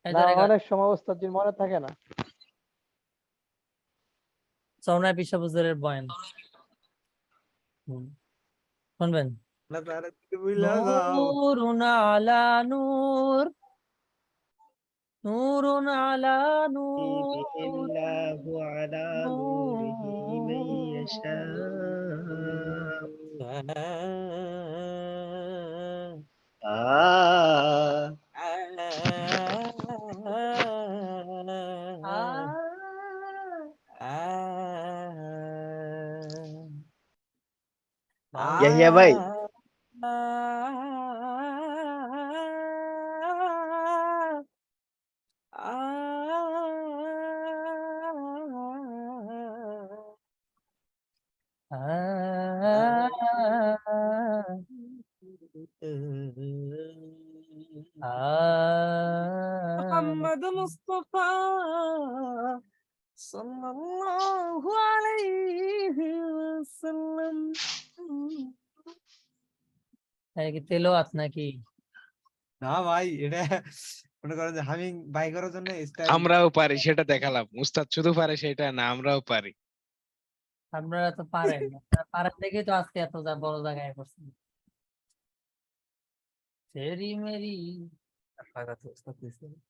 এই না যে রেকর্ড অনেক সময় ওস্তাদজির মনে থাকে না। চরনায় পিসা হুজুরের বয়ান শুনবেন। না তারা তুমি বুইলা যাও নূরুন আলা নূর, নূরুন আলা নূর, الله على نوره من يشاء ইয়াহিয়া ভাই মুহাম্মদ মুস্তাফা সাল্লাল্লাহু আলাইহি ওয়াসাল্লাম। কি তেলাওয়াত নাকি? না ভাই এটা মনে করেন যে হামিং বাই করার জন্য স্টাইল আমরাও পারি সেটা দেখালাম। উস্তাদ শুধু পারে সেটা না, আমরাও পারি। আপনারা তো পারেন, আপনারা পারেন দেখেই তো আজকে এত বড় জায়গায় করছেন। তেরি মেরি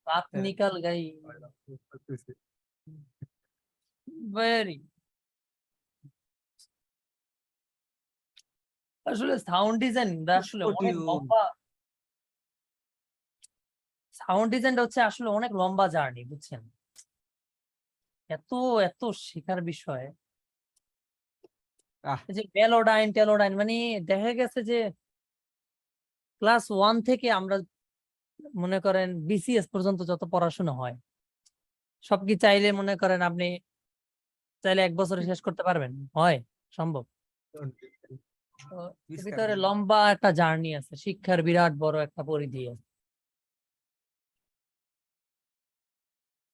বাত নিকল গই ভেরি। আসলে সাউন্ড ডিজাইন আসলে অনেক লম্বা, সাউন্ড ডিজাইনটা হচ্ছে আসলে অনেক লম্বা জার্নি, বুঝছেন? এত এত শেখার বিষয়। এই যে মেলোডাইন টেলোডাইন মানে দেখা গেছে যে ক্লাস 1 থেকে আমরা মনে করেন বিসিএস পর্যন্ত যত পড়াশোনা হয় সব কি চাইলে মনে করেন আপনি চাইলে 1 বছরে শেষ করতে পারবেন? হয় সম্ভব? তো এর ভিতরে লম্বা একটা জার্নি আছে, শিক্ষার বিরাট বড় একটা পরিধি আছে।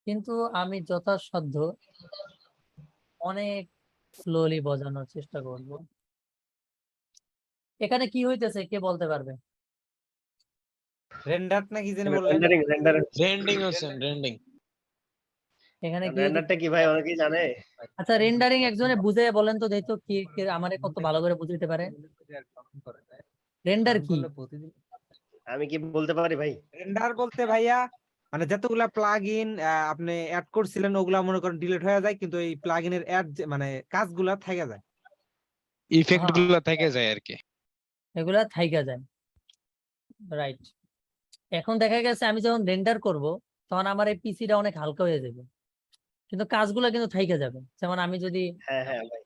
কিন্তু আমি যথাসাধ্য অনেক স্লোলি বোঝানোর চেষ্টা করব। এখানে কি হইতেছে কে বলতে পারবে? রেন্ডার নাকি জানি বললেন? রেন্ডারিং রেন্ডিং হচ্ছেন, রেন্ডিং। এখানে কি রেন্ডারটা কি ভাই অনেকেই জানে? আচ্ছা রেন্ডারিং একজনে বুঝে বলেন তো, দেখতো কি আমারে কত ভালো করে বুঝাইতে পারে। রেন্ডার কি? আমি কি বলতে পারি ভাই? রেন্ডার বলতে ভাইয়া মানে যতগুলা প্লাগইন আপনি অ্যাড করছিলেন ওগুলা মনে করেন ডিলিট হয়ে যায়, কিন্তু এই প্লাগইনের অ্যাড মানে কাজগুলা থেকে যায়, ইফেক্ট গুলো থেকে যায় আর কি। এগুলা থাইকা যায়, রাইট। এখন দেখা গেছে আমি যখন রেন্ডার করব তখন আমার এই পিসিটা অনেক হালকা হয়ে যাবে, কিন্তু কাজগুলো কিন্তু থাইকা যাবে। যেমন আমি যদি হ্যাঁ হ্যাঁ ভাই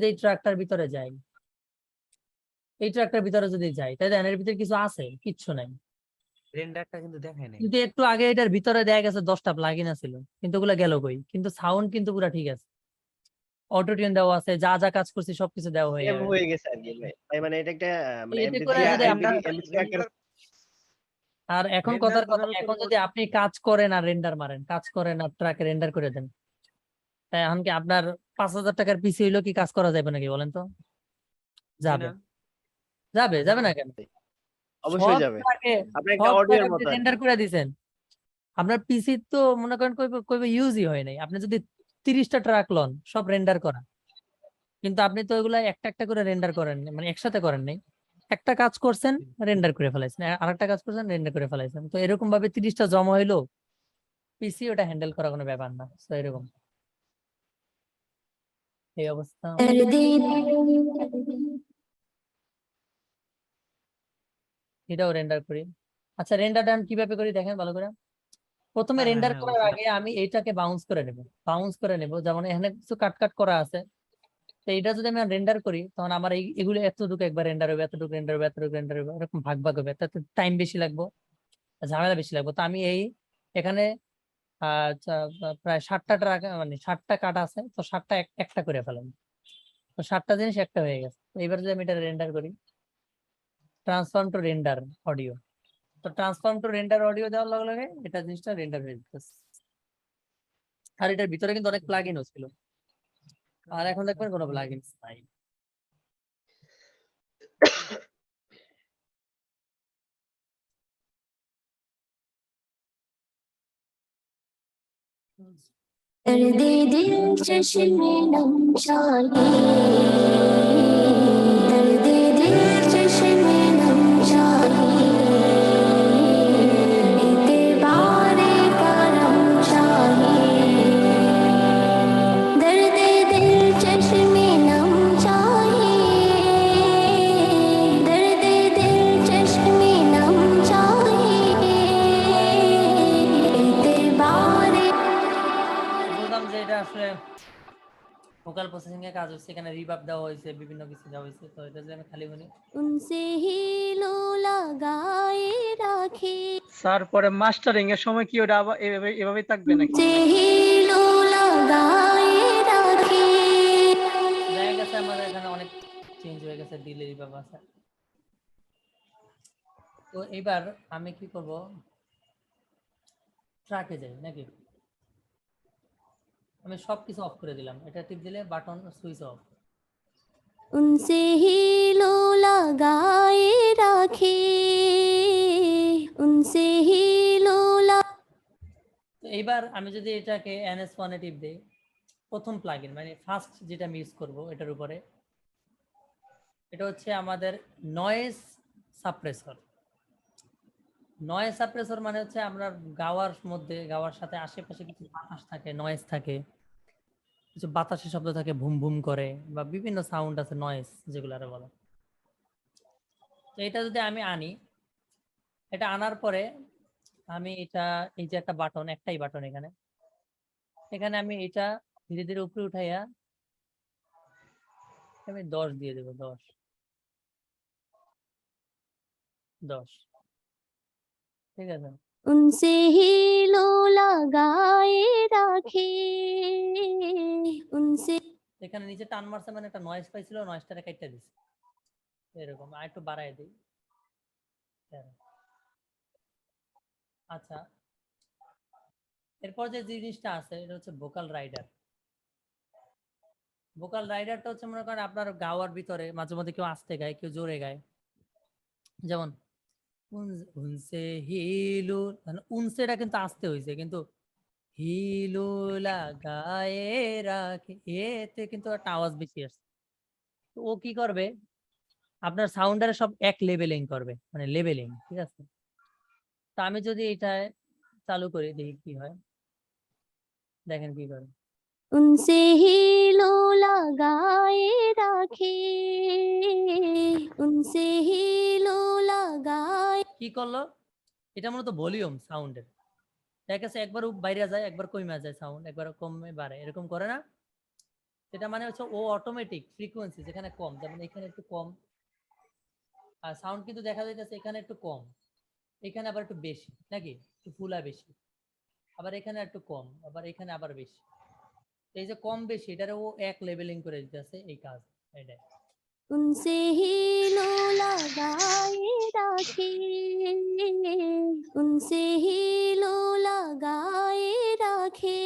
এই ট্রাকটার ভিতরে যাই, এই ট্রাকটার ভিতরে যদি যাই তাহলে এর ভিতরে কিছু আছে? কিচ্ছু নাই। রেন্ডারটা কিন্তু দেখায় নাই। কিন্তু একটু আগে এটার ভিতরে দেখা গেছে 10টা প্লাগইন ছিল, কিন্তু ওগুলা গেল কই? কিন্তু সাউন্ড কিন্তু পুরো ঠিক আছে, অটো টিউন দেওয়া আছে, যা যা কাজ করছি সবকিছু দেওয়া হয়ে সেভ যাবে। হয়ে গেছে আর কি ভাই। ভাই মানে এটা একটা মানে এতে এমপি করে যদি এমপি আপনার এমপি আকারে আর এখন রেন্ডার কথার কথা, বোঝানোর এখন জন্য যদি আপনি কাজ করেন আর রেন্ডার মারেন, কাজ করেন আর ট্রাকে রেন্ডার করে দেন, তাই এখন কি আপনার 5,000 টাকার পিসি হইলো কি কাজ করা যাবে নাকি বলেন তো? যাবে? যাবে যাবে না কেন? অবশ্যই সব যাবে। ট্রাকে আপনি একটা সব অডিওর ট্রাকে মতো আর কি। রেন্ডার করে দিছেন, আপনার পিসি তো মনে করেন কইবে ইউজই হয় নাই। আপনি যদি 30টা ট্রাক লন সব রেন্ডার করা, কিন্তু আপনি তো ওইগুলা একটা একটা করে রেন্ডার করেন নাই, মানে একসাথে করেন নাই। একটা কাজ করছেন রেন্ডার করে ফেলাইছেন, আরেকটা কাজ করছেন রেন্ডার করে ফেলাইছেন। তো এরকম ভাবে 30টা জমা হইলো, পিসি ওটা হ্যান্ডেল করা কোনো ব্যাপার না। তো এরকম এই অবস্থা। এটাও রেন্ডার করি। আচ্ছা রেন্ডারটা আমি কিভাবে করি দেখেন ভালো করে। প্রথমে হ্যাঁ রেন্ডার হ্যাঁ করার অবশ্যই। আগে আমি এইটাকে বাউন্স করে নেব। যেমন এখানে কিছু কাট কাট করা আছে, তো এটা যদি আমি রেন্ডার করি তখন আমার এগুলো এতটুকু একবার রেন্ডার হবে, এতটুকু রেন্ডার হবে, এতটুকু রেন্ডার হবে, এরকম ভাগ ভাগ হবে, তাতে টাইম বেশি লাগবে, ঝামেলা বেশি লাগবে। তো আমি এখানে প্রায় 7টা ট্রাক মানে 7টা কাট আছে, তো 7টা একটা করে ফেলাম। তো 7টা জিনিস একটা হয়ে গেছে। তো এবার যদি আমি এটা রেন্ডার করি, ট্রান্সফর্ম টু রেন্ডার অডিও, তো ট্রান্সফর্ম টু রেন্ডার অডিও দেওয়ার লগে লগে এটা জিনিসটা রেন্ডার হয়ে যেতেছে। আর এটার ভিতরে কিন্তু অনেক প্লাগইনও ছিল, আর এখন দেখবেন কোনো প্লাগইন নাই। दर्द दिल चश्मे नम चाहिए दर्द दिल चश्मे नम चाहिए इतबारे करम चाहिए दर्द दिल चश्मे नम चाहिए दर्द दिल चश्मे नम चाहिए इतबारे বললাম যে এটা আসলে ভোকাল প্রসেসিং এর কাজ হচ্ছে, এখানে রিভার্ব দেওয়া হয়েছে, বিভিন্ন কিছু দেওয়া হয়েছে। তো এটা যদি আমি খালি বলি, उनसे ही लो लगाए राखे স্যার পরে মাস্টারিং এর সময় কি ওটা আবার এভাবেই থাকবে নাকি? उनसे ही लो लगाए राखे দেখা গেছে আমাদের এখানে অনেক চেঞ্জ হয়ে গেছে, ডিলে রিভার্ব আছে। তো এবার আমি কি করব, ট্র্যাকে যাই নাকি, আমি সবকিছু অফ করে দিলাম, এটা টিপ দিলে বাটন সুইচ অফ। उनसे ही लो लगाए राखे उनसे ही लो তো এইবার আমি যদি এটাকে NS1 এ টিপ দেই, প্রথম প্লাগইন মানে ফার্স্ট যেটা আমি ইউজ করব এটার উপরে, এটা হচ্ছে আমাদের নয়েজ সাপ্রেসর। নয়েজ সাপ্রেসর মানে হচ্ছে আমরা গাওয়ার মধ্যে, গাওয়ার সাথে আশেপাশে কিছু বাতাস থাকে, নয়েজ থাকে, কিছু বাতাসের শব্দ থাকে, ভুম ভুম করে, বা বিভিন্ন সাউন্ড আছে নয়েজ যেগুলো আর বলে। তো এটা যদি আমি আনি, এটা আনার পরে আমি এটা, এই যে একটা বাটন, একটাই বাটন এখানে, এখানে আমি এটা ধীরে ধীরে উপরে উঠাইয়া আমি 10 দিয়ে দেবো, 10 10, ঠিক আছে। उनसे ही लो लगाए राखे उनसे এখানে নিচে টান মারছে মানে একটা নয়েজ পাইছিল, নয়েজটারে কাটতে দিছে এরকম। আর একটু বাড়াই দিই। আচ্ছা, এরপর যে জিনিসটা আছে এটা হচ্ছে ভোকাল রাইডার। ভোকাল রাইডারটা হচ্ছে মনে করেন আপনার গাওয়ার ভিতরে মাঝে মধ্যে কেউ আস্তে গায়, কেউ জোরে গায়, যেমন উনসে হিলু, মানে উনসেটা কিন্তু আস্তে হয়েছে, কিন্তু হিলু লাগায়ে রাখে এতে কিন্তু একটা আওয়াজ বেশি আসছে। তো ও কি করবে, আপনার সাউন্ডারে সব এক লেভেলিং করবে, মানে লেভেলিং, ঠিক আছে। তো আমি যদি এটা চালু করি দেখি কি হয়, দেখেন কি করে। उनसे ही लो लगाए राखे उनसे ही लो लगाए কি করলো, এটা মূলত ভলিউম সাউন্ডের, দেখা গেছে একবার বাইরে যায়, একবার কমে যায় সাউন্ড, একবার কমে বাড়ে, এরকম করে না। এটা মানে হচ্ছে ও অটোমেটিক ফ্রিকোয়েন্সি যেখানে কম, যেমন এখানে একটু কম, আর সাউন্ড কিন্তু দেখা যাইতেছে এখানে একটু কম, এখানে আবার একটু বেশি নাকি, একটু ফুলা বেশি, আবার এখানে একটু কম, আবার এখানে আবার বেশি। এই যে কম বেশি এটারে ও এক লেভেলিং করে দিতেছে, এই কাজ এটাই। उनसे ही लो लगाए राखे उनसे ही लो लगाए राखे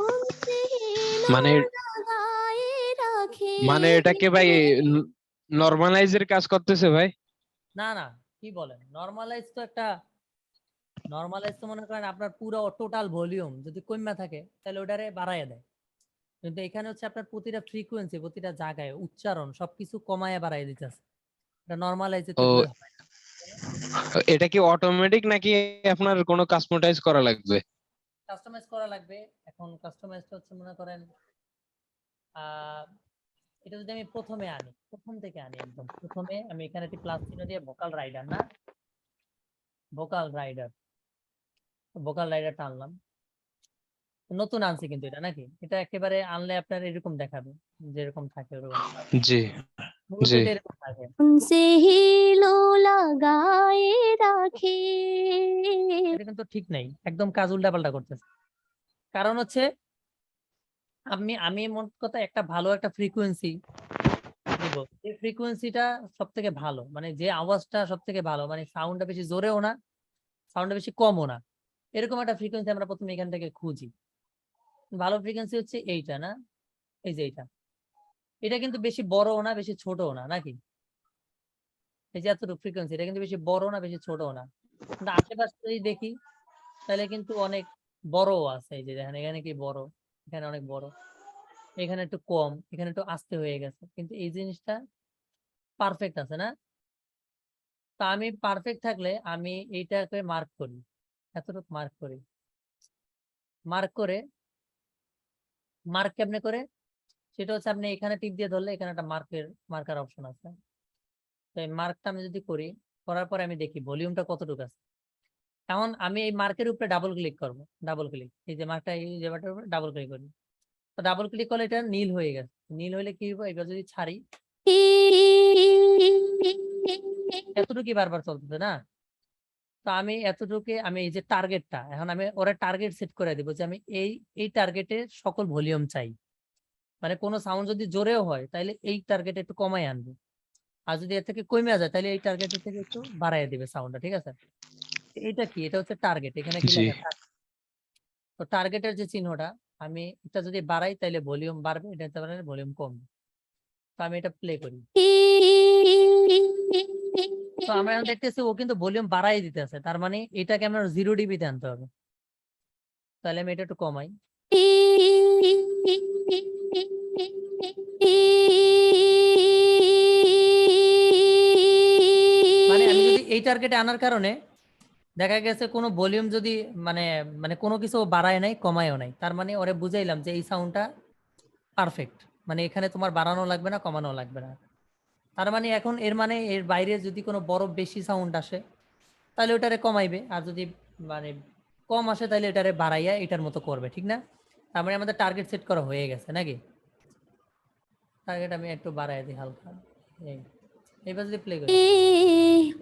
उनसे ही लो মানে लगाए राखे মানে এটাকে ভাই নরমালাইজের কাজ করতেছে ভাই। না না, কি বলেন, নরমালাইজ তো একটা, নরমালাইজ তো মনে করেন আপনার পুরো টোটাল ভলিউম যদি কমে থাকে তাহলে ওটারে বাড়ায় দেয়, কিন্তু এখানে হচ্ছে আপনার প্রতিটা ফ্রিকোয়েন্সি, প্রতিটা জায়গায় উচ্চারণ সবকিছু কমায় বাড়ায় দিতেছে, এটা নরমালাইজে তো ও এগুলো হয় না। এটা কি অটোমেটিক নাকি আপনার কোনো কাস্টমাইজ করা লাগবে? কাস্টমাইজ করা লাগবে। এখন কাস্টমাইজটা হচ্ছে মনে করেন আহ এটা যদি আমি প্রথমে আনি, প্রথম থেকে আনি, একদম প্রথমে আমি এখানে একটি প্লাস চিহ্ন দিয়ে ভোকাল রাইডার, না ভোকাল রাইডার, ভোকাল রাইডারটা আনলাম, নতুন আনছি কিন্তু এটা নাকি, এটা একেবারে আনলে আপনার এরকম দেখাবে, যেরকম থাকে ওরকম, জি মূলত জি। এটা এরকম থাকে। उनसे ही लो लगाए राखे এটা কিন্তু ঠিক নাই, একদম কাজ উল্টাপাল্টা করতেছে। কারণ হচ্ছে আমি আমি মোট কথা একটা ভালো একটা ফ্রিকোয়েন্সি নিব, এই ফ্রিকোয়েন্সিটা সব থেকে ভালো, মানে যে আওয়াজটা সব থেকে ভালো, মানে সাউন্ডটা বেশি জোরেও না, সাউন্ডটা বেশি কমও না, এরকম একটা ফ্রিকোয়েন্সি আমরা প্রথমে এখান থেকে খুঁজি। ভালো ফ্রিকোয়েন্সি হচ্ছে এইটা, না এই যে এইটা, এটা কিন্তু বেশি বড়ও না বেশি ছোটও না নাকি, এই যে এতটুকু ফ্রিকোয়েন্সি, এটা কিন্তু বেশি বড় না বেশি ছোটও না, কিন্তু আশেপাশে যদি দেখি তাহলে কিন্তু অনেক বড় আছে, এই যে দেখেন এখানে কি বড়, এখানে অনেক বড়, এখানে একটু কম, এখানে একটু আস্তে হয়ে গেছে, কিন্তু এই জিনিসটা পারফেক্ট আছে না? তা আমি পারফেক্ট থাকলে আমি এইটাকে মার্ক করি, এতটুকু মার্ক করি, মার্ক করে মার্ক কেমনে করে, সেটা হচ্ছে আপনি এখানে টিপ দিয়ে ধরলে এখানে একটা মার্কার অপশন আছে। তো এই মার্কটা আমি যদি করি, করার পরে আমি দেখি ভলিউমটা কতটুকু আছে। এখন আমি এই মার্কের উপরে ডাবল ক্লিক করব, ডাবল ক্লিক, এই যে মার্কটা, এই জায়গাটার উপরে ডাবল ক্লিক করি, তো ডাবল ক্লিক করলে এটা নীল হয়ে গেছে। নীল হলে কি হবে, এবার যদি ছাড়ি এতটুকু বারবার চলতেছে না? তো আমি এতটুকু, আমি এই যে টার্গেটটা, এখন আমি ওরা টার্গেট সেট করে দিব যে আমি এই টার্গেটে সকল ভলিউম চাই, মানে কোনো সাউন্ড যদি জোরেও হয় তাহলে এই টার্গেটে একটু কমাই আনবে, আর যদি এর থেকে কমে যায় তাহলে এই টার্গেটের থেকে একটু বাড়াই দিবে সাউন্ডটা, ঠিক আছে? এটা কি, এটা হচ্ছে টার্গেট, এখানে কি জি। লেখা? তো টার্গেটের যে চিহ্নটা, আমি এটা যদি বাড়াই তাহলে ভলিউম বাড়বে, এটা হতে পারে ভলিউম কমবে। তো আমি এটা প্লে করি, তো আমরা এখন দেখতেছি ও কিন্তু ভলিউম বাড়াই দিতেছে, তার মানে এটাকে আমরা 0 dB তে আনতে হবে। তাহলে আমি এটা একটু কমাই, মানে আমি যদি এই টার্গেটে আনার কারণে দেখা গেছে কোনো ভলিউম যদি মানে মানে কোনো কিছু ও বাড়ায় নাই কমায়ও নাই, তার মানে ওরে বুঝাইলাম যে এই সাউন্ডটা পারফেক্ট, মানে এখানে তোমার বাড়ানো লাগবে না, কমানো লাগবে না। তার মানে এখন এর মানে এর বাইরে যদি কোনো বড় বেশি সাউন্ড আসে তাহলে ওটারে কমাইবে, আর যদি মানে কম আসে তাহলে এটারে বাড়াইয়া এটার মতো করবে, ঠিক না? তার মানে আমাদের টার্গেট সেট করা হয়ে গেছে নাকি? টার্গেট আমি একটু বাড়াই দিই হালকা, এবার যদি প্লে করি,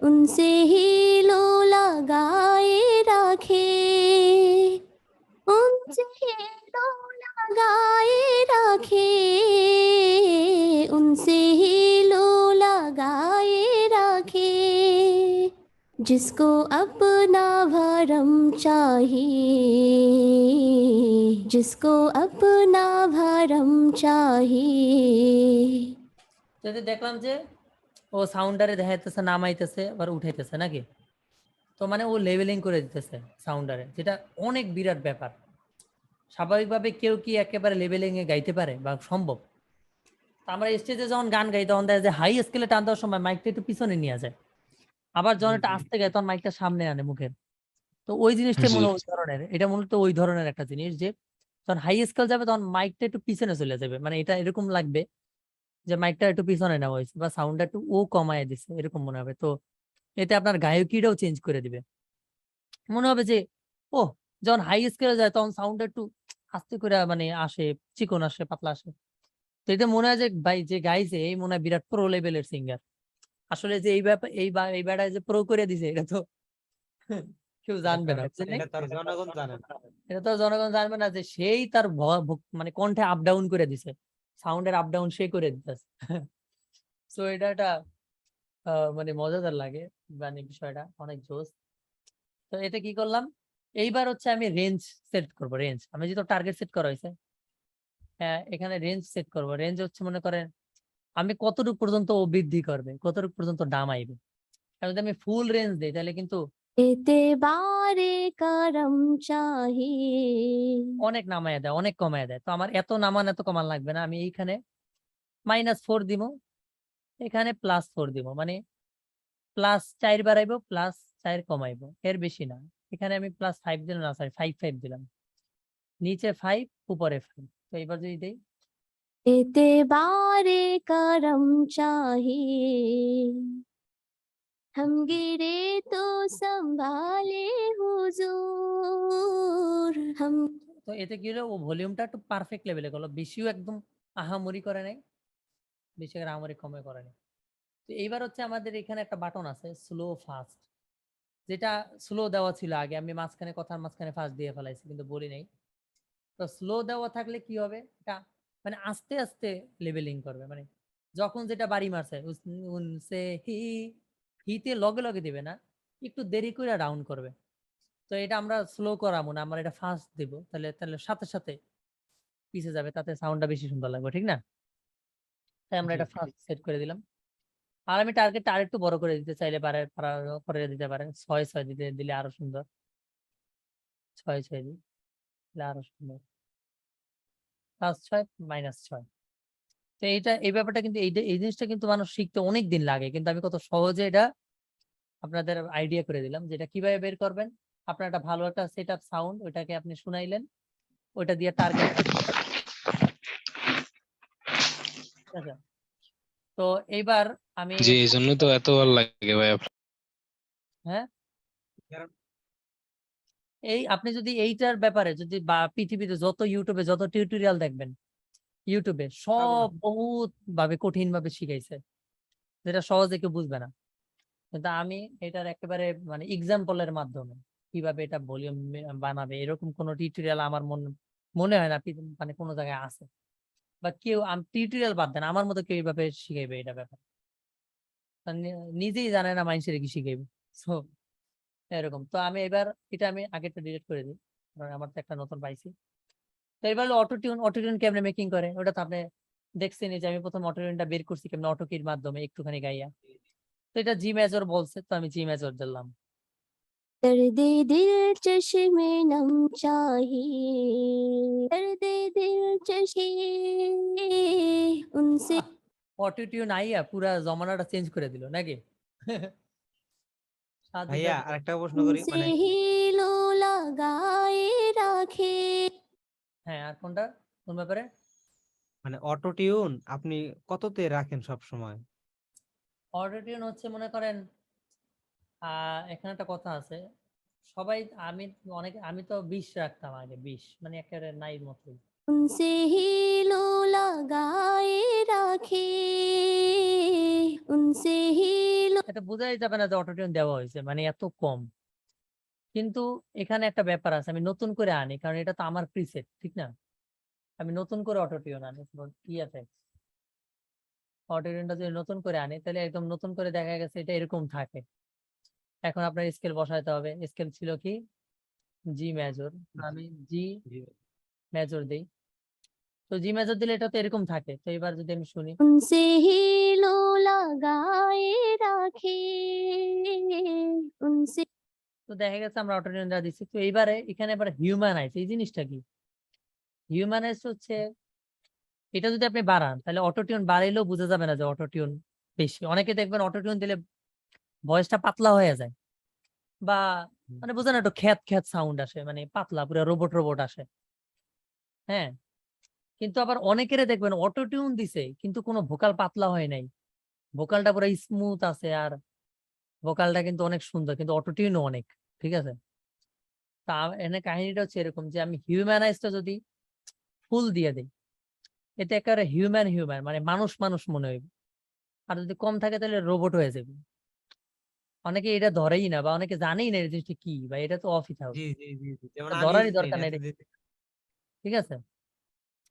उनसे ही लो लगाए रखे, उनसे ही लो लगाए रखे, उनसे ही लो लगाए रखे, जिसको अपना भरम चाहिए, जिसको अपना भरम चाहिए। যদি দেখলাম যে ও সাউন্ডারে দেখা যাইতেছে নামাইতেছে আবার উঠাইতেছে নাকি, তো মানে ও লেভেলিং করে দিতেছে সাউন্ডারে, যেটা অনেক বিরাট ব্যাপার। স্বাভাবিকভাবে কেউ কি একেবারে লেভেলিং এ গাইতে পারে বা সম্ভব? তো আমরা স্টেজে যখন গান গাই তখন দেখা যায় হাই স্কেলে টান দেওয়ার সময় মাইকটা একটু পিছনে নিয়ে যায়, আবার যখন জি এটা জি আস্তে গায় তখন মাইকটা সামনে আনে মুখের। তো ওই জিনিসটা জি। মূলত ওই ধরনের, এটা মূলত ওই ধরনের একটা জিনিস যে যখন হাই স্কেল যাবে তখন মাইকটা একটু পিছনে চলে যাবে, মানে এটা এরকম লাগবে যে মাইকটা একটু পিছনে নেওয়া হয়েছে বা সাউন্ডটা একটু ও কমায় দিছে, এরকম মনে হবে। তো এতে আপনার গায়কিটাও চেঞ্জ করে দিবে, মনে হবে যে ও যখন হাই স্কেলে যায় তখন সাউন্ডটা একটু আস্তে করে মানে আসে, চিকন আসে, পাতলা আসে। তো এটা মনে হয় যে ভাই যে গাইছে এই মনে হয় বিরাট প্রো লেভেলের সিঙ্গার। আসলে যে এই ব্যাপার এই বেড়ায় যে প্রো করে দিছে এটা তো কেউ জানবে না, বুঝলেন নাই? এটা তার জনগণ জানে না। এটা তো জনগণ জানবে না যে সেই তার মানে কণ্ঠে আপ ডাউন করে দিছে, সাউন্ডের আপ ডাউন সে করে দিতেছে। তো এটা একটা মানে মজাদার লাগে, মানে বিষয়টা অনেক জোস। তো এতে কি করলাম, এইবার হচ্ছে আমি রেঞ্জ সেট করব, রেঞ্জ আমি যেহেতু টার্গেট সেট করা হয়েছে, এখানে রেঞ্জ সেট করব। রেঞ্জ হচ্ছে মনে করেন আমি কতটুকু পর্যন্ত ও বৃদ্ধি করবে, কতটুকু পর্যন্ত দাম আইবে। আর যদি আমি ফুল রেঞ্জ দিই তাহলে কিন্তু एतबारे करम चाहिए। অনেক নামায় দেয়, অনেক কমায় দেয়। তো আমার এত নামান এত কমান লাগবে না, আমি এইখানে -4 দিব, এখানে +4 দিব, মানে +4 বাড়াইবো, +4 কমাইবো, এর বেশি না। এখানে আমি +5 দিলাম, না সরি 5 দিলাম, নিচে 5 উপরে 5। তো এবার যদি দেই एतबारे करम चाहिए, हम गिरे तो संभाले हुजूर, हम তো এতে কি হলো, ও ভলিউমটা একটু পারফেক্ট লেভেলে করলো, বেশিও একদম আহামরি করে নাই, বেশি করে আহামরি কমে করে নাই। তো এইবার হচ্ছে আমাদের এখানে একটা বাটন আছে স্লো ফাস্ট, যেটা স্লো দেওয়া ছিল আগে, আমি মাঝখানে কথার মাঝখানে ফাস্ট দিয়ে ফেলাইছি কিন্তু বলি নাই। তো স্লো দেওয়া থাকলে কি হবে, এটা মানে আস্তে আস্তে লেভেলিং করবে, মানে যখন যেটা বাড়ি মারছে উনসে হিতে লগে লগে দিবে না, একটু দেরি করে ডাউন করবে। তো এটা আমরা স্লো করাবো না, আমরা এটা ফাস্ট দিব, তাহলে তাহলে সাথে সাথে পিছে যাবে, তাতে সাউন্ডটা বেশি সুন্দর লাগবে, ঠিক না? তাই আমরা জি এটা ফাস্ট সেট করে দিলাম। আর আমি টার্গেটটা আরেকটু বড় করে দিতে চাইলে করে দিতে পারেন, 6 দিতে দিলে আরো সুন্দর, 6 দিই। তাহলে আরো সুন্দর। +6 -6। তো এই ব্যাপারটা কিন্তু এই জিনিসটা কিন্তু মানুষ শিখতে অনেক দিন লাগে, কিন্তু আমি কত সহজে এটা আপনাদের আইডিয়া করে দিলাম যে এটা কিভাবে বের করবেন। আপনার একটা ভালো একটা সেট আপ সাউন্ড, ওইটাকে আপনি শুনাইলেন, ওইটা দিয়ে টার্গেট। ঠিক আছে, তো এইবার আমি জি, এই জন্য তো এত ভালো লাগে ভাই আপনার। হ্যাঁ, কারণ এই আপনি যদি এইটার ব্যাপারে যদি বা পৃথিবীতে যত ইউটিউবে যত টিউটোরিয়াল দেখবেন, ইউটিউবে সব বহুত ভাবে কঠিন ভাবে শিখাইছে, যেটা সহজে কেউ বুঝবে না। কিন্তু আমি এটার একেবারে মানে এক্সাম্পলের মাধ্যমে কিভাবে এটা ভলিউম বানাবে এরকম কোনো টিউটোরিয়াল আমার মনে হয় না মানে কোনো জায়গায় আছে, বা কেউ টিউটোরিয়াল বাদ দেন আমার মতো কেউ এইভাবে শিখাইবে এটা ব্যাপার। নিজেই জানে না মানুষের কি শিখাইবে। সো এরকম তো আমি এবার এটা আমি আগেটা ডিলিট করে দিই, কারণ আমার তো একটা নতুন পাইছি। তো এবার অটোটিউন কেমনে মেকিং করে ওটা তো আপনি দেখছেনই যে আমি প্রথম অটোটিউনটা বের করছি কেমনে অটোকির মাধ্যমে একটুখানি গাইয়া। তো এটা জি মেজর বলছে, তো আমি জি মেজর দিলাম। दर्दे दिल चश्मे नम चाहिए दर्दे दिल चश्मे उनसे অটোটিউন আইয়া পুরা জমানাটা চেঞ্জ করে দিল নাকি? সাথে ভাইয়া সাথে। আরেকটা প্রশ্ন করি, उनसे মানে ही लो लगाए राखे হ্যাঁ, আর কোনটা কোন ব্যাপারে? মানে অটো টিউন আপনি কততে রাখেন সব সময়? অটোটিউন হচ্ছে মনে করেন এখানে একটা কথা আছে, সবাই আমি তো 20 রাখতাম আগে, 20 মানে একেবারে নাই মতোই। उनसे ही लो लगाए राखे उनसे ही लो এটা বোঝাই যাবে না যে অটোটিউন দেওয়া হয়েছে মানে এত কম। কিন্তু এখানে একটা ব্যাপার আছে, আমি নতুন করে আনি কারণ এটা তো আমার প্রিসেট, ঠিক না? আমি নতুন করে অটোটিউন আনি, কি আছে অটোটিউনটা যদি নতুন করে আনি তাহলে একদম নতুন করে দেখা গেছে এটা এরকম থাকে। এখন আপনার স্কেল বসাইতে হবে, স্কেল ছিল কি জি মেজর, আমি জি জি। মেজর দেই। তো জি মেজর দিলে এটা তো এরকম থাকে। তো এবার যদি আমি শুনি, उनसे ही लो लगाए राखे उनसे তো দেখা গেছে আমরা অটোটিউন দেওয়া দিচ্ছি। তো এইবারে এখানে এবার হিউম্যানাইজ, এই জিনিসটা কি? হিউম্যানাইজ হচ্ছে এটা যদি আপনি বাড়ান তাহলে অটোটিউন বাড়াইলেও বোঝা যাবে না যে অটোটিউন বেশি। অনেকে দেখবেন অটোটিউন দিলে ভয়েসটা পাতলা হয়ে যায়, বা মানে বোঝেন একটু খ্যাত খ্যাত সাউন্ড আসে, মানে পাতলা পুরো রোবট রোবট আসে। হ্যাঁ, কিন্তু আবার অনেকেরে দেখবেন অটোটিউন দিছে কিন্তু কোনো ভোকাল পাতলা হয় নাই, ভোকালটা পুরো স্মুথ আছে, আর ভোকালটা কিন্তু অনেক সুন্দর, কিন্তু অটোটিউনও অনেক। ঠিক আছে, তা এখানে কাহিনীটা হচ্ছে এরকম যে আমি হিউম্যানাইজটা যদি ফুল দিয়ে দিই, এতে একেবারে হিউম্যান মানে মানুষ মানুষ মনে হইবে। আর যদি কম থাকে তাহলে রোবট হয়ে যাবে। অনেকে এটা ধরেই না, বা অনেকে জানেই না এই জিনিসটা কি, বা এটা তো অফই থাকবে, জি জি জি জি, যেমন এটা আমি ধরারই জানি দরকার না নেই। এতদিন। ঠিক আছে,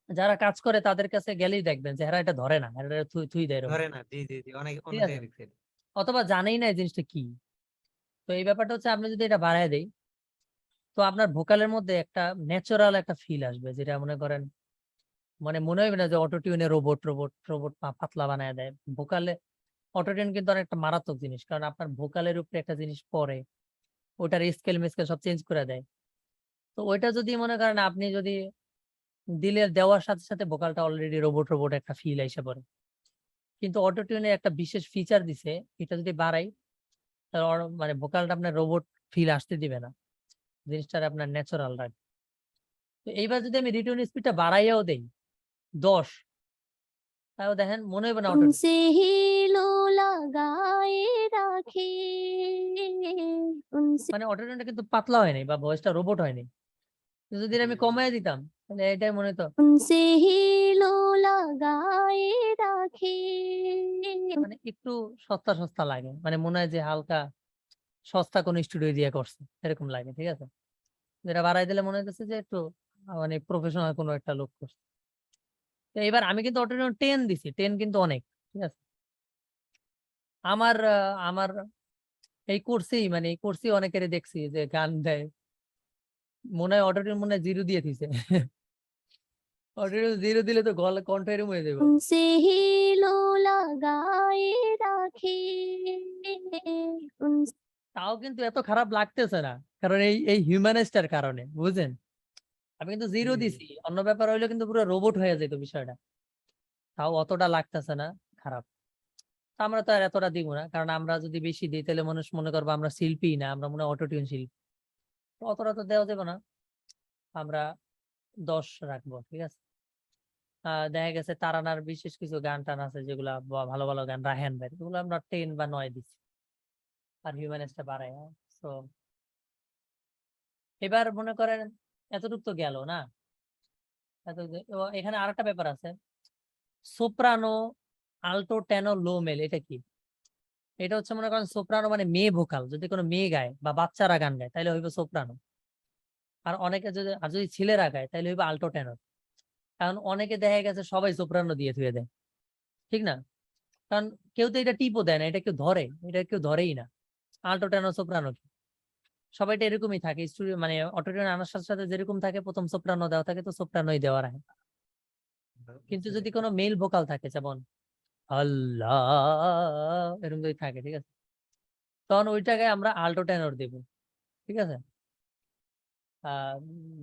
যারা কাজ করে তাদের কাছে গেলেই দেখবেন যে এরা এটা ধরে না, এরা এটা থুই থুই দেয় এরকম। ধরে না, জি জি জি, অনেক ঠিক অনেক আছে, জায়গায় দেখছি এটা। অথবা জানেই না এই জিনিসটা কি। তো এই ব্যাপারটা হচ্ছে আপনি যদি এটা বাড়ায় দেই, তো আপনার ভোকালের মধ্যে একটা ন্যাচারাল একটা ফিল আসবে, যেটা মনে করেন মানে মনে হবে না যে অটোটিউনে রোবট রোবট রোবট পাতলা বানায় দেয়। ভোকালে অটোটিউন কিন্তু অনেকটা মারাত্মক জিনিস, কারণ আপনার ভোকালের উপরে একটা জিনিস পড়ে, ওটার স্কেল মেস্কেল সব চেঞ্জ করে দেয়। তো ওইটা যদি মনে করেন আপনি যদি দেওয়ার সাথে সাথে ভোকালটা অলরেডি রোবট রোবট একটা ফিল এসে পড়ে। কিন্তু অটোটিউনে একটা বিশেষ ফিচার দিছে, এটা যদি বাড়াই তাহলে মানে ভোকালটা আপনার রোবট ফিল আসতে দিবে না, জিনিসটা আপনার ন্যাচারাল রাখবে। তো এইবার যদি আমি রিটার্ন স্পিডটা বাড়াইয়াও দেই 10, তাও দেখেন মনে হবে না অটোটিউন। उनसे ही लो लगाए राखे उनसे মানে অটোটিউনটা কিন্তু পাতলা হয়নি বা ভয়েসটা রোবট হয়নি। তো যদি আমি কমায় দিতাম তাহলে এটাই মনে হতো उनसे ही लो लगाए राखे মানে একটু সস্তা সস্তা লাগে, মানে মনে হয় যে হালকা সস্তা কোন স্টুডিও দিয়ে করছে এরকম লাগে। ঠিক আছে, যেটা বাড়াই দিলে মনে হচ্ছে যে একটু মানে প্রফেশনাল কোনো একটা লোক করছে। তো এবার আমি কিন্তু অটোটিউন 10 দিছি, 10 কিন্তু অনেক। ঠিক আছে, আমার এই কোর্সেই মানে এই কোর্সেই অনেকের দেখছি যে গান দেয়, মনে হয় অটোটিউন মনে হয় 0 দিয়ে দিছে। অটোটিউন 0 দিলে তো গলা কণ্ঠ এরকম হয়ে যাবে। उनसे ही लो लगाए राखे उनसे তাও কিন্তু এত খারাপ লাগতেছে না, কারণ এই হিউম্যানাইজটার কারণে, বুঝেন? আমি কিন্তু জিরো জি। দিছি, অন্য ব্যাপার হইলো কিন্তু পুরো রোবট হয়ে যেত বিষয়টা, তাও অতটা লাগতেছে না খারাপ। তা আমরা তো আর এতটা দিব না, কারণ আমরা যদি বেশি দিই তাহলে মানুষ মনে করবো আমরা শিল্পী না, আমরা মনে হয় অটোটিউন শিল্পী। তো অতটা তো দেওয়া যাবে না, আমরা 10 রাখবো, ঠিক আছে। দেখা গেছে তারানার বিশেষ কিছু গান টান আছে যেগুলা ভালো ভালো গান, রায়হান ভাই, এগুলো আমরা 10 বা 9 দিচ্ছি, আর হিউম্যানিস্টটা বাড়ায়। তো এবার মনে করেন এতটুকু তো গেল না, এখানে আরেকটা ব্যাপার আছে, সোপ্রানো, আল্টো, টেনো, লো মেল, এটা কি? এটা হচ্ছে মনে করেন সোপ্রানো মানে মেয়ে ভোকাল, যদি কোনো মেয়ে গায় বা বাচ্চারা গান গায় তাহলে হইবে সোপ্রানো। আর অনেকে যদি ছেলেরা গায় তাহলে হইবে আল্টো টেনর। কারণ অনেকে দেখা গেছে সবাই সোপ্রানো দিয়ে থুয়ে দেয়, ঠিক না? কারণ কেউ তো এটা টিপও দেয় না, এটা কেউ ধরে, এটা কেউ ধরেই না আল্টো টেনর সোপ্রানো কি। সবাইটা এরকমই থাকে, স্টুডিও মানে অটোটিউন আনার সাথে সাথে যেরকম থাকে, প্রথম সোপ্রানো দেওয়া থাকে, তো সোপ্রানোই দেওয়া রাখে। কিন্তু যদি কোনো মেল ভোকাল থাকে, যেমন আল্লাহ এরকম যদি থাকে, ঠিক আছে, তখন ওইটাকে আমরা আল্টো টেনর দেব, ঠিক আছে।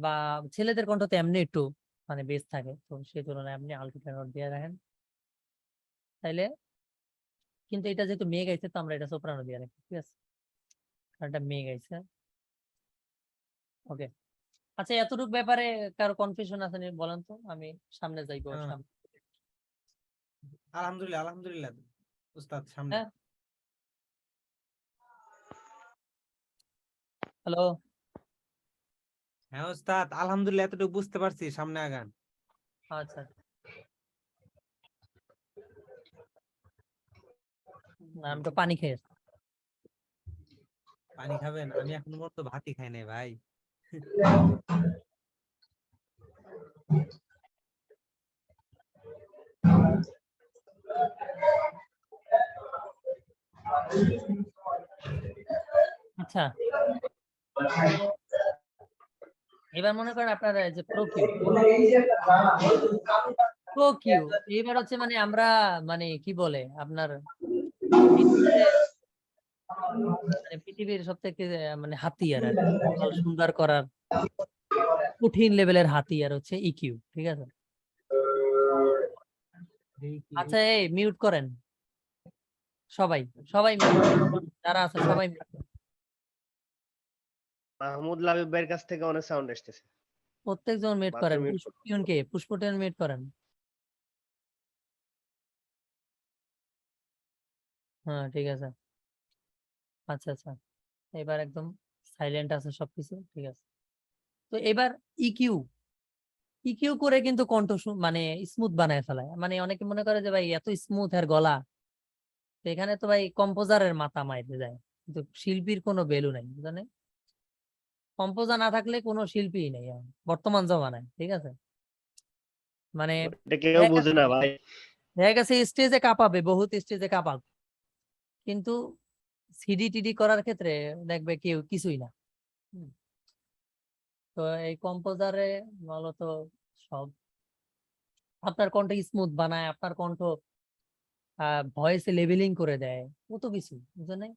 বা ছেলেদের কণ্ঠ তো এমনি একটু মানে বেস থাকে, তো সেই তুলনায় আপনি আল্টো টেনর দিয়ে রাখেন তাইলে। কিন্তু এটা যেহেতু মেয়ে গাইছে, তো আমরা এটা সোপ্রানো দিয়ে রাখি, ঠিক আছে, কারণ এটা মেয়ে গাইছে। ওকে, আচ্ছা, এতটুকু ব্যাপারে কারো কনফিউশন আছে নি বলেন তো, আমি সামনে যাইবো। হ্যাঁ। আলহামদুলিল্লাহ, আলহামদুলিল্লাহ উস্তাদ, সামনে। হ্যাঁ, হ্যালো। হ্যাঁ উস্তাদ, আলহামদুলিল্লাহ এতটুকু বুঝতে পারছি, সামনে আগান। আচ্ছা, না, আমি তো পানি খেয়েছি। পানি খাবেন? আমি এখনো পর্যন্ত ভাতই খাই নাই ভাই। আচ্ছা, এবার মনে করেন আপনার এই যে প্রোকিউ, এবার হচ্ছে মানে আমরা মানে কি বলে আপনার পৃথিবীতে মানে পৃথিবীর সব থেকে মানে হাতিয়ার আর কি, ভোকাল সুন্দর করার কঠিন লেভেলের হাতিয়ার হচ্ছে ইকিউ, ঠিক আছে। আচ্ছা, এই মিউট করেন সবাই, সবাই মিউট করেন, যারা আছে সবাই মিউট করেন। মাহমুদ লাবিব ভাইয়ের কাছ থেকে অনেক সাউন্ড আসতেছে। প্রত্যেকজন মিউট করেন। বাথরুম মিউট করুন। পুষ্পটিউন মিউট করেন। হ্যাঁ, ঠিক আছে। আচ্ছা আচ্ছা, এবার একদম সাইলেন্ট আছে সবকিছু, ঠিক আছে। তো এবার ইকিউ ইকিউ করে কিন্তু কণ্ঠ মানে স্মুথ বানায় ফেলায়, মানে অনেকে মনে করে যে ভাই এত স্মুথ এর গলা, তো এখানে তো ভাই কম্পোজারের মাথা মাইরে যায়, কিন্তু শিল্পীর কোনো ভ্যালু নাই, বুঝলেন? কম্পোজার না থাকলে কোনো শিল্পী নেই এখন বর্তমান জমানায়, ঠিক আছে। মানে এটা কেউ বুঝে না ভাই। দেখা গেছে স্টেজে কাঁপাবে, বহুত স্টেজে কাঁপাবে, কিন্তু সিডি টিডি করার ক্ষেত্রে দেখবে কেউ কিছুই না। হুম। তো এই কম্পোজারে মূলত সব আপনার কণ্ঠ স্মুথ বানায়, আপনার কণ্ঠ ভয়েসে লেভেলিং করে দেয়, কত কিছু, বুঝলেন?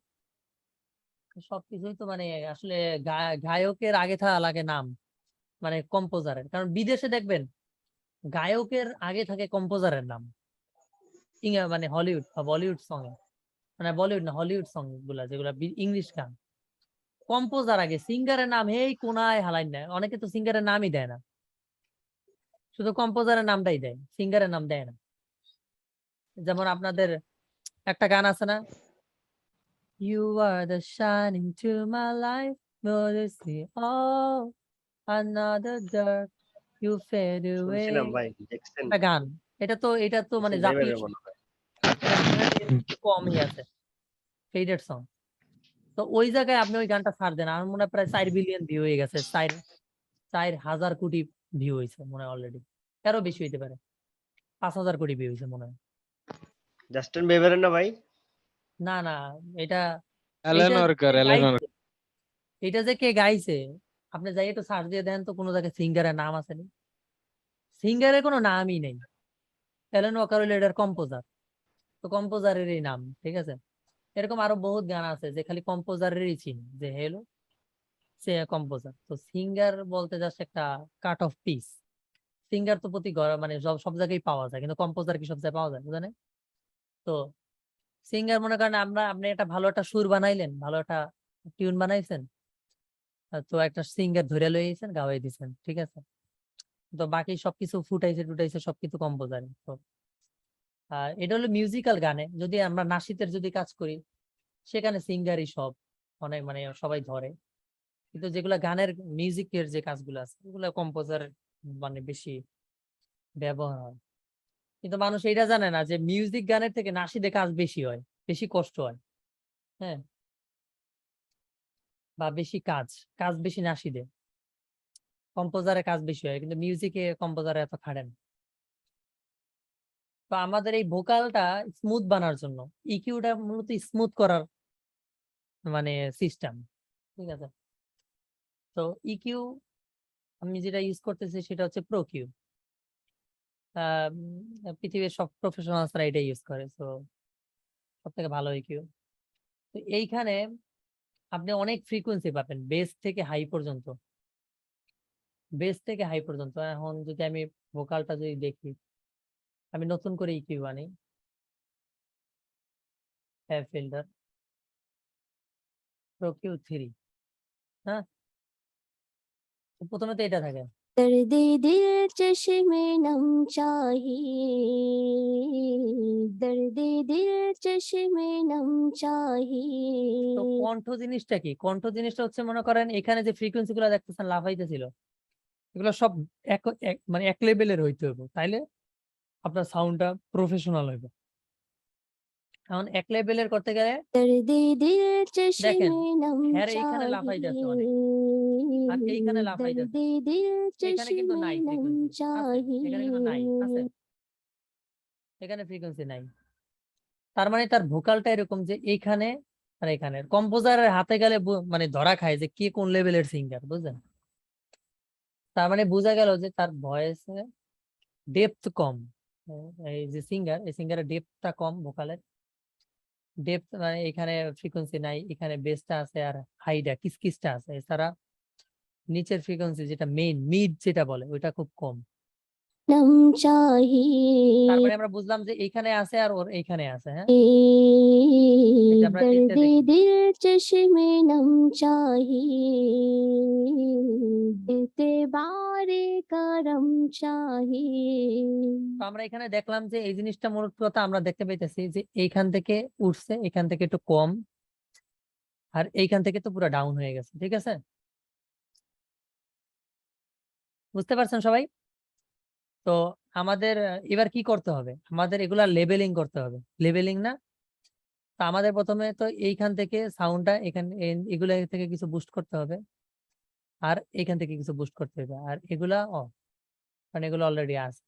সবকিছুই তো মানে আসলে গায়কের আগে থাকা লাগে নাম, মানে কম্পোজারের, কারণ বিদেশে দেখবেন গায়কের আগে থাকে কম্পোজারের নাম, মানে হলিউড বা বলিউড সং এ, মানে বলিউড না, হলিউড সং গুলা যেগুলা ইংলিশ গান, কম্পোজার আগে, সিঙ্গারের নাম এই কোনায় হালাই না, অনেকে তো সিঙ্গারের নামই দেয় না, শুধু কম্পোজারের নামটাই দেয়, সিঙ্গারের নাম দেয় না। যেমন আপনাদের একটা গান আছে না, You are the shining to my life, modestly all another dark, you fade away, শুনছিলাম ভাই, দেখছেন? একটা গান, এটা তো মানে দেখছেন জাতীয় ভাইবের সঙ্গীত, মনে হয়। এটা কমই আছে, ফেডেড সং। তো ওই জায়গায় আপনি ওই গানটা ছাড় দেন, আমার মনে হয় প্রায় 4 বিলিয়ন ভিউ হয়ে গেছে, 4,000 কোটি ভিউ হয়েছে মনে হয় অলরেডি, আরো বেশি হইতে পারে, 5,000 কোটি ভিউ হয়েছে মনে হয়। জাস্টিন বিবারের না ভাই? না না, এটা অ্যালেন ওয়াকার, অ্যালেন ওয়াকার। এটা যে কে গাইছে, আপনি যাই একটু সার্চ দিয়ে দেন তো, কোনো জায়গায় সিঙ্গারের নাম আছে নি? সিঙ্গারের কোনো নামই নেই। অ্যালেন ওয়াকার হইলো এটার কম্পোজার, তো কম্পোজারেরই নাম, ঠিক আছে। এরকম আরো বহুত গান আছে যে খালি কম্পোজারেরই চিনি, যে হেলো সে কম্পোজার। তো সিঙ্গার বলতে জাস্ট একটা কাট অফ পিস। সিঙ্গার তো প্রতি মানে সব জায়গায় পাওয়া যায়, কিন্তু কম্পোজার কি সব জায়গায় পাওয়া যায় বুঝলেন? তো সিঙ্গার মনে করেন আপনি একটা ভালো একটা সুর বানাইলেন, ভালো একটা টিউন বানাইছেন, তো একটা সিঙ্গার ধরে লইছেন, গাওয়াই দিছেন, ঠিক আছে? তো বাকি সবকিছু ফুটাইছে টুটাইছে সবকিছু কম্পোজার। তো এটা হলো মিউজিক্যাল গানে। যদি আমরা নাশিতের যদি কাজ করি, সেখানে সিঙ্গারই সব অনেক মানে সবাই ধরে। কিন্তু যেগুলা গানের মিউজিকের যে কাজগুলো আছে ওগুলা কম্পোজার মানে বেশি ব্যবহার হয়। কিন্তু মানুষ এটা জানে না যে মিউজিক গানের থেকে নাশিদে কাজ বেশি হয়, বেশি কষ্ট হয়, হ্যাঁ, বা বেশি কাজ বেশি নাশিদে, কম্পোজারের কাজ বেশি হয়, কিন্তু মিউজিকে কম্পোজারে এত খাটে না। তো আমাদের এই ভোকালটা স্মুথ বানার জন্য ইকিউটা মূলত স্মুথ করার মানে সিস্টেম, ঠিক আছে? তো ইকিউ আমি যেটা ইউজ করতেছি সেটা হচ্ছে প্রো কিউ। পৃথিবীর সব প্রফেশনালসরা এটা ইউজ করে, তো সব থেকে ভালো ইকিউ। তো এইখানে আপনি অনেক ফ্রিকোয়েন্সি পাবেন, বেস থেকে হাই পর্যন্ত। এখন যদি আমি ভোকালটা যদি দেখি, আমি নতুন করে ইকিউ আনি, ফিল্টার প্রো কিউ 3, হ্যাঁ, তো প্রথমে তো এটা থাকে। दर्दे दिल चश्मे नम चाहिए, दर्दे दिल चश्मे नम তো चाहिए। কণ্ঠ জিনিসটা কি? কণ্ঠ জিনিসটা হচ্ছে মনে করেন এখানে যে ফ্রিকোয়েন্সি গুলো দেখতেছেন লাফাইতেছিল, এগুলো সব মানে এক লেভেলের হইতে হবে, তাইলে আপনার সাউন্ডটা প্রফেশনাল হইবে। এখন এক লেভেলের করতে গেলে दर्दे दिल দেখেন चश्मे नम হ্যাঁ এইখানে লাফাইতেছে অনেক, আর এইখানে चाहिए, লাফাইতেছে, दर्दे दिल এখানে কিন্তু चश्मे নাই नम ফ্রিকোয়েন্সি, আছে এখানে কিন্তু নাই, আছে चाहिए। এখানে ফ্রিকোয়েন্সি নাই। তার মানে তার ভোকালটা এরকম যে এইখানে আর এখানে কম্পোজারের হাতে গেলে মানে ধরা খায় যে কে কোন লেভেলের সিঙ্গার, বুঝলেন? তার মানে বোঝা গেল যে তার ভয়েসে ডেপথ কম। এই যে সিঙ্গার, এই সিঙ্গারের ডেপথটা কম, ভোকালের ডেপথ মানে এখানে ফ্রিকোয়েন্সি নাই, এখানে বেসটা আছে আর হাইটা কিসকিসটা আছে, এছাড়া নিচের ফ্রিকোয়েন্সি যেটা মেইন মিড যেটা বলে ওইটা খুব কম। नम चाहिए, তারপরে আমরা বুঝলাম যে এইখানে আছে আর ওর এইখানে আছে, হ্যাঁ, এটা আমরা এটা दर्दे দেখি। दिल चश्मे नम चाहिए, देते बारे करम चाहिए। তো আমরা এখানে দেখলাম যে এই জিনিসটা মূলত কথা আমরা দেখতে পাইতেছি যে এইখান থেকে উঠছে, এখান থেকে একটু কম, আর এইখান থেকে তো পুরো ডাউন হয়ে গেছে, ঠিক আছে? বুঝতে পারছেন সবাই? তো আমাদের এবার কি করতে হবে, আমাদের এগুলা লেবেলিং করতে হবে, লেবেলিং না? তো আমাদের প্রথমে তো এইখান থেকে সাউন্ডটা এখানে এগুলা থেকে কিছু বুস্ট করতে হবে, আর এখান থেকে কিছু বুস্ট করতে হবে, আর এগুলা মানে এগুলো অলরেডি আছে।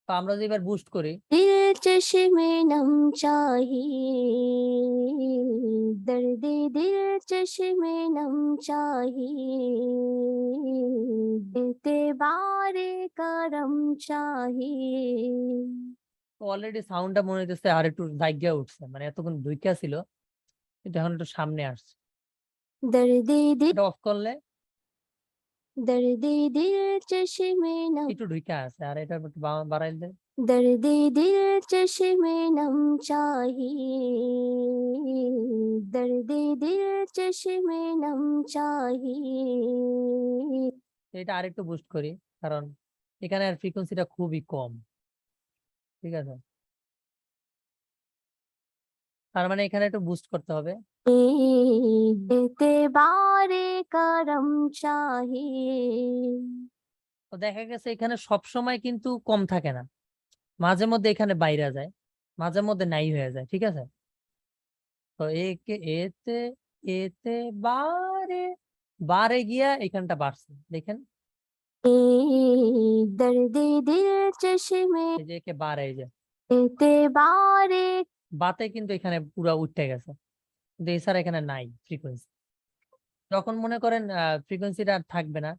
তো আমরা যদি এবার বুস্ট করি, दिल चश्मे नम चाहिए, दर्दे दिल चश्मे नम चाहिए, देते बारे करम चाहिए। তো অলরেডি সাউন্ডটা মনে হইতেছে আর একটু জায়গা উঠছে, মানে এতক্ষণ দুইটা ছিল কিন্তু এখন একটু সামনে আসছে। दर्दे दिल এটা অফ করলে दर्दे दिल चश्मे नम একটু ঢুকে আছে, আর এটা একটু বাড়াইলে दर्दे दिल चश्मे नम चाहिए, दर्दे दिल चश्मे नम चाहिए। এটা আর একটু বুস্ট করি, কারণ এখানে আর ফ্রিকোয়েন্সিটা খুবই কম, ঠিক আছে? তার মানে এখানে একটু বুস্ট করতে হবে। देते बारे करम चाहिए। তো দেখা গেছে এখানে সব সময় কিন্তু কম থাকে না, মাঝে মধ্যে এখানে বাইরে যায়, মাঝে মধ্যে নাই হয়ে যায়, ঠিক আছে? তো এতে এতে বারে বারে গিয়া এখানটা বাড়ছে, দেখেন दर्दे दिल चश्मे এই যে একে বারে, এই যে देते बारे বাতে কিন্তু এখানে পুরো উঠে গেছে, কিন্তু এছাড়া এখানে নাই ফ্রিকোয়েন্সি। যখন মনে করেন ফ্রিকোয়েন্সিটা আর থাকবে না,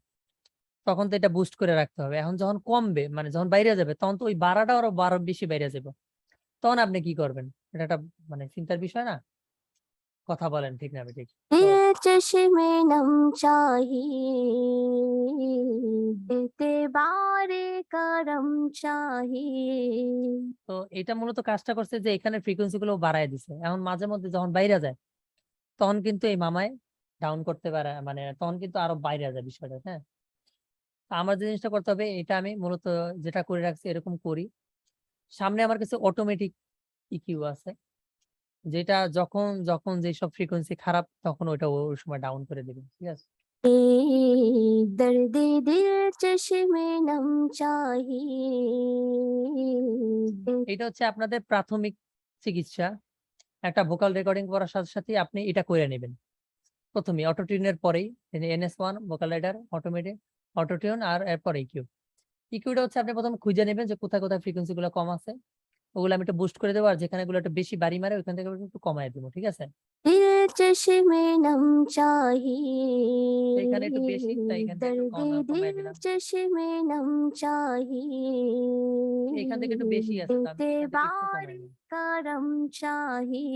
তখন তো এটা বুস্ট করে রাখতে হবে। এখন যখন কমবে মানে যখন বাইরে যাবে, তখন তো ওই বাড়াটা আরো বেশি বাইরে যাবে, তখন আপনি কি করবেন? এটা একটা মানে চিন্তার বিষয় না? কথা বলেন ঠিক না ঠিক? दिल चश्मे नम चाहिए देते बारे करम चाहिए তো এটা মূলত কাজটা করছে যে এখানে ফ্রিকোয়েন্সি গুলো বাড়ায় দিছে। এখন মাঝে মধ্যে যখন বাইরে যায় তখন কিন্তু এই মামায় ডাউন করতে পারে, মানে তখন কিন্তু আরো বাইরে যায় বিষয়টা, হ্যাঁ। তো আমার যে জিনিসটা করতে হবে এটা আমি মূলত যেটা করে রাখছি এরকম করি। সামনে আমার কাছে অটোমেটিক ইকিউ আছে, যেটা যখন যখন যেসব ফ্রিকোয়েন্সি খারাপ তখন ওইটা ওই সময় ডাউন করে দিবে, ঠিক আছে। दर्द दिल चश्मे नम चाहिए এটা হচ্ছে আপনাদের প্রাথমিক চিকিৎসা। একটা ভোকাল রেকর্ডিং করার সাথে সাথে আপনি এটা করে নেবেন। প্রথমে অটোটিউনের পরেই NS1 ভোকাল রাইডার অটোটিউন আর এরপর ইকিউ। ইকিউটা হচ্ছে আপনি প্রথম খুঁজে নেবেন যে কোথায় কোথায় ফ্রিকোয়েন্সি গুলো কম আছে, ওগুলো আমি একটু বুস্ট করে দেবো, আর যেখানে গুলো একটু বেশি বাড়ি মারে ওইখান থেকে একটু কমায় দেবো, ঠিক আছে। दिल चश्मे नम এখানে একটু चाहिए বেশি তাই এখান থেকে একটু दर्द কমায় दिल দিলাম। चश्मे नम चाहिए এখান থেকে একটু বেশি আছে তো আমি देते এখান থেকে একটু কমায় बारे দিলাম। करम चाहिए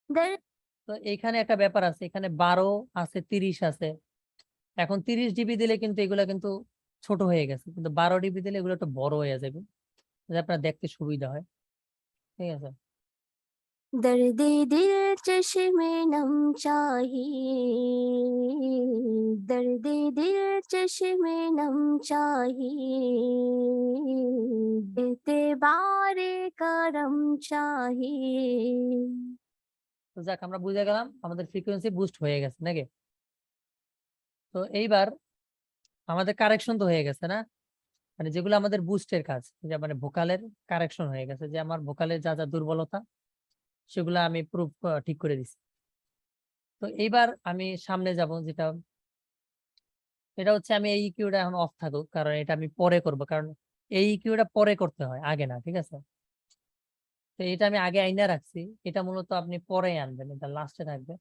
दर्द তো এখানে একটা ব্যাপার আছে, এখানে 12 আছে 30 আছে। এখন 30 ডিবি দিলে কিন্তু এগুলা কিন্তু ছোট হয়ে গেছে, কিন্তু 12 ডিবি দিলে এগুলো একটু বড় হয়ে যাবে, যাতে আপনার দেখতে সুবিধা হয়, ঠিক আছে। दर्द दिल चश्मे नम चाहिए दर्द दिल चश्मे नम चाहिए देते बारे करम चाहिए তো যাক আমরা বুঝে গেলাম আমাদের ফ্রিকোয়েন্সি বুস্ট হয়ে গেছে নাকি। তো এইবার আমাদের কারেকশন তো হয়ে গেছে না, মানে যেগুলো আমাদের বুস্টের কাজ, যে মানে ভোকালের কারেকশন হয়ে গেছে, যে আমার ভোকালের যা যা দুর্বলতা সেগুলো আমি প্রুফ ঠিক করে দিছি। তো এইবার আমি সামনে যাব, যেটা এটা হচ্ছে আমি এই ইকিউটা এখন অফ থাকুক, কারণ এটা আমি পরে করব, কারণ এই ইকিউটা পরে করতে হয় আগে না, ঠিক আছে। তো এটা আমি আগে আইনা রাখছি, এটা মূলত আপনি পরে আনবেন, এটা লাস্টে থাকবে,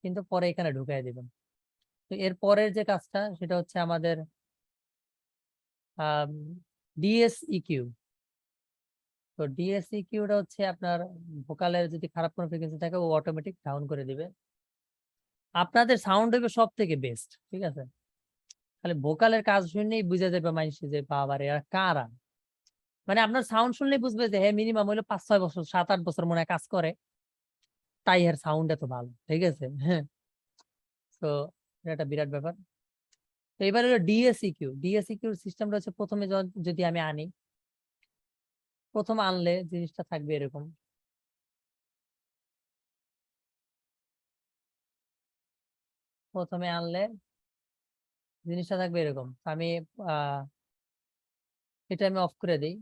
কিন্তু পরে এখানে ঢুকাই দিবেন। তো এর পরের যে কাজটা সেটা হচ্ছে আমাদের ডিএসইকিউ। তো ডিএসইকিউটা হচ্ছে আপনার ভোকালের যদি খারাপ কোনো ফ্রিকোয়েন্সি থাকে ও অটোমেটিক ডাউন করে দিবে। আপনাদের সাউন্ড হবে সব থেকে বেস্ট, ঠিক আছে। খালি ভোকালের কাজ শুনলেই বুঝে যাবে মানুষ যে বাবারে এরা কারা, মানে আপনার সাউন্ড শুনলেই বুঝবে যে হ্যাঁ মিনিমাম হইলো 5-6 বছর 7-8 বছর মনে হয় কাজ করে, তাই এর সাউন্ড এত ভালো, ঠিক আছে। হ্যাঁ, তো এটা একটা বিরাট ব্যাপার। তো এবার হলো ডিএসইকিউ সিস্টেমটা হচ্ছে প্রথমে যদি আমি আনি, প্রথম আনলে জিনিসটা থাকবে এরকম। প্রথমে আনলে জিনিসটা থাকবে এরকম। আমি এটা আমি অফ করে দিই,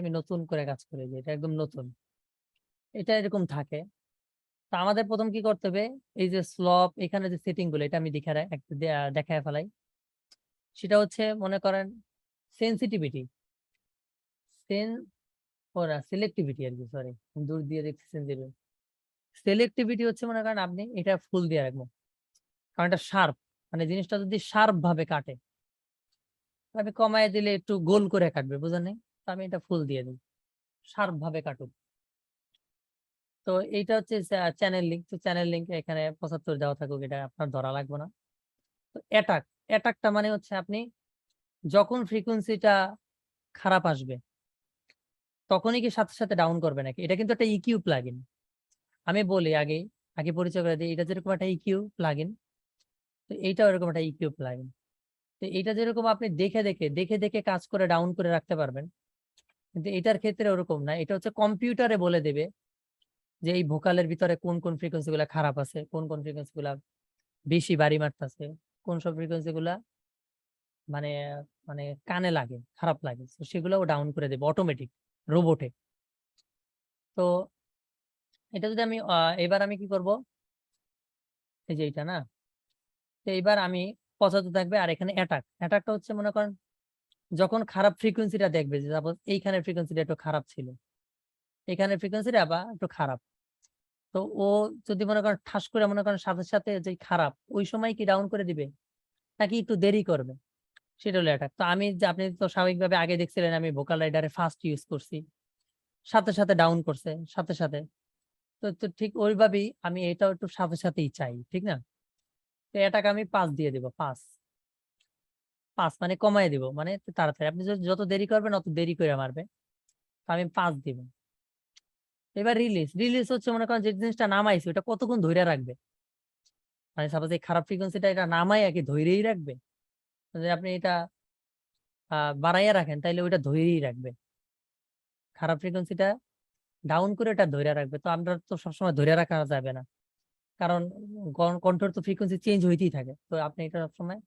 আমি নতুন করে কাজ করে দিই, এটা একদম নতুন, এটা এরকম থাকে। তো আমাদের প্রথম কি করতে হবে, এই যে স্লপ এখানে যে সেটিং গুলো এটা আমি দেখায় ফেলাই। সেটা হচ্ছে মনে করেন সেন্সিটিভিটি সিলেক্টিভিটি আর কি, সরি দূর দিয়ে দেখছি সেন্সিটিভিটি। সিলেক্টিভিটি হচ্ছে মনে করেন আপনি এটা ফুল দিয়ে রাখবো, কারণ এটা শার্প, মানে জিনিসটা যদি শার্প ভাবে কাটে, আমি কমায় দিলে একটু গোল করে কাটবে, বুঝেন নাই। তো আমি এটা ফুল দিয়ে দিই, শার্প ভাবে কাটুক। তো এইটা হচ্ছে চ্যানেল লিঙ্ক, তো চ্যানেল লিঙ্ক এখানে 75 দেওয়া থাকুক, এটা আপনার ধরা লাগবে না। তো অ্যাটাকটা মানে হচ্ছে আপনি যখন ফ্রিকোয়েন্সিটা খারাপ আসবে তখনই কি সাথে সাথে ডাউন করবে নাকি, এটা কিন্তু একটা ইকিউ প্লাগইন। আমি বলি আগে পরিচয় করে দিই, এটা যেরকম একটা ইকিউ প্লাগইন, তো এইটাও এরকম একটা ইকিউ প্লাগইন। তো এইটা যেরকম আপনি দেখে দেখে কাজ করে ডাউন করে রাখতে পারবেন, কিন্তু এটার ক্ষেত্রে ওরকম না। এটা হচ্ছে কম্পিউটারে বলে দেবে যে এই ভোকালের ভিতরে কোন কোন ফ্রিকোয়েন্সি গুলা খারাপ আছে, কোন কোন ফ্রিকোয়েন্সি গুলা বেশি বাড়ি মারতেছে, কোন সব ফ্রিকোয়েন্সি গুলা মানে মানে কানে লাগে, খারাপ লাগে, তো সেগুলোও ডাউন করে দেবে অটোমেটিক রোবটে। তো এটা যদি আমি এবার আমি কি করব, এই যে এইটা না, তো এইবার আমি 75 থাকবে, আর এখানে অ্যাটাকটা হচ্ছে মনে করেন যখন খারাপ ফ্রিকোয়েন্সিটা দেখবে, যে সাপোজ এইখানের ফ্রিকোয়েন্সিটা একটু খারাপ ছিল, এখানের ফ্রিকোয়েন্সিটা আবার একটু খারাপ, তো ও যদি মনে করেন ঠাস করে মনে করেন সাথে সাথে যে খারাপ ওই সময় কি ডাউন করে দিবে নাকি একটু দেরি করবে, সেটা হলো অ্যাটাক। তো আপনি তো স্বাভাবিকভাবে আগে দেখছিলেন আমি ভোকাল রাইডারে ফাস্ট ইউজ করছি, সাথে সাথে ডাউন করছে সাথে সাথে। তো ঠিক ওইভাবেই আমি এটাও একটু সাথে সাথেই চাই, ঠিক না? তো এটাকে আমি 5 দিয়ে দিব, 5 মানে কমায় দিব, মানে একটু তাড়াতাড়ি। আপনি যত দেরি করবেন অত দেরি করে মারবে। তো আমি 5 দিব। এবার রিলিজ হচ্ছে মনে করেন যে জিনিসটা নামাইছে ওটা কতক্ষণ ধরে রাখবে, মানে সাপোজ এই খারাপ ফ্রিকোয়েন্সিটা এটা নামাই কি ধইরেই রাখবে। যদি আপনি এটা বাড়াইয়া রাখেন তাইলে ওইটা ধইরেই রাখবে। খারাপ ফ্রিকোয়েন্সিটা ডাউন করে এটা ধরে রাখবে। তো আমরা তো সবসময় ধরে রাখা যাবে না, কারণ কণ্ঠের তো ফ্রিকোয়েন্সি চেঞ্জ হইতেই থাকে। তো আপনি এটা সবসময়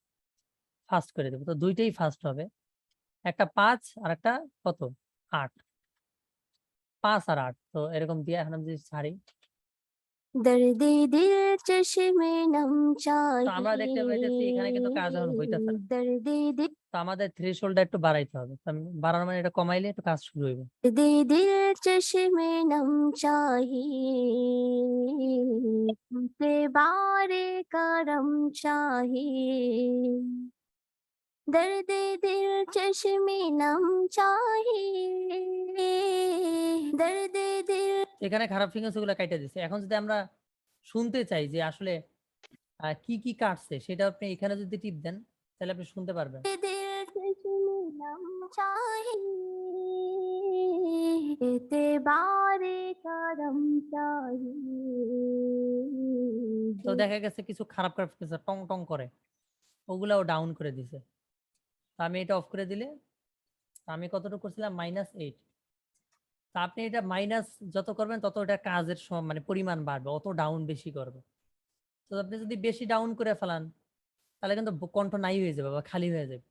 ফাস্ট করে দেবো। তো দুইটাই ফাস্ট হবে, একটা 5 আর একটা কত 8, 5 আর 8। তো এরকম দিয়ে এখন আমি যদি ছাড়ি, दर्दे दिल चश्मे नम তো আমরা দেখতে পাইতেছি এখানে কিন্তু কাজ এখন হইতেছে না। दर्दे दिल তো আমাদের থ্রেশহোল্ডটা একটু বাড়াইতে হবে। তো আমি বাড়ানো মানে এটা কমাইলে একটু কাজ শুরু হইবে। दे दिल चश्मे नम चाहिए तुमसे बारे करम चाहिए दर्द दिल चश्मे नम चाहिए दर्द दिल এখানে খারাপ ফ্রিকোয়েন্সি গুলো কাইটা দিছে। এখন যদি আমরা শুনতে চাই যে আসলে কি কি কাটছে, সেটা আপনি এখানে যদি টিপ দেন তাহলে আপনি শুনতে পারবেন। दिल चश्मे नम चाहिए बारे करम তো चाहिए দেখা গেছে কিছু খারাপ ফ্রিকোয়েন্সি টং টং করে, ওগুলাও ডাউন করে দিছে। তো আমি এটা অফ করে দিলে আমি কতটুকু করছিলাম -8। তা আপনি এটা মাইনাস যত করবেন তত এটা কাজের মানে পরিমাণ বাড়বে, অত ডাউন বেশি করবে। তো আপনি যদি বেশি ডাউন করে ফেলান তাহলে কিন্তু কণ্ঠ নাই হয়ে যাবে বা খালি হয়ে যাবে।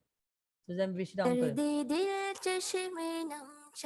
যদি আমি বেশি ডাউন করে दर्द दिल चश्मे नम